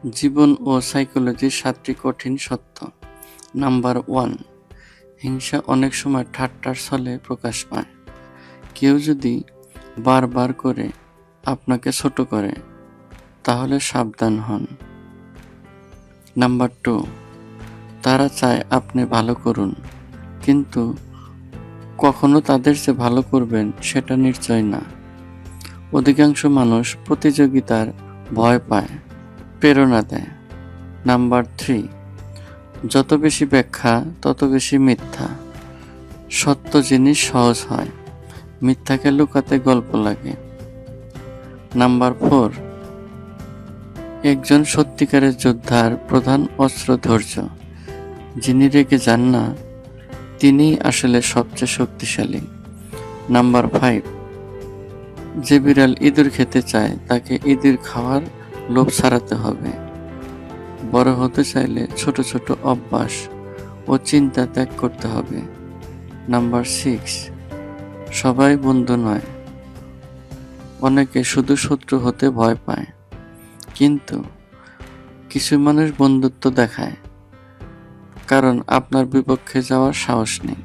জীবন ও সাইকোলজির 7টি কঠিন সত্য। নাম্বার 1, হিংসা অনেক সময় ঠাট্টার ছলে প্রকাশ পায়। কেউ যদি বারবার করে আপনাকে ছোট করে, তাহলে সাবধান হন। নাম্বার 2, তারা চায় আপনি ভালো করুন, কিন্তু কখনো তাদের যে ভালো করবেন সেটা নিশ্চয় না। অধিকাংশ মানুষ প্রতিযোগিতার ভয় পায়, প্রেরণা দেয়। নাম্বার 3, যত বেশি ব্যাখ্যা তত বেশি মিথ্যা। সত্য জিনিস সহজ হয়, মিথ্যাকে লুকাতে গল্প লাগে। নাম্বার 4, একজন সত্যিকারের যোদ্ধার প্রধান অস্ত্র ধৈর্য। যিনি রেগে যান না, তিনিই আসলে সবচেয়ে শক্তিশালী। নাম্বার 5, যে বিড়াল ইঁদুর খেতে চায় তাকে ইঁদুর খাওয়ার লোভ ছাড়াতে হবে। বড় হতে চাইলে ছোট ছোট অভ্যাস ও চিন্তা ত্যাগ করতে হবে। নাম্বার 6, সবাই বন্ধু নয়। অনেকে শুধু শত্রু হতে ভয় পায়, কিন্তু কিছু মানুষ বন্ধুত্ব দেখায় কারণ আপনার বিপক্ষে যাওয়ার সাহস নেই।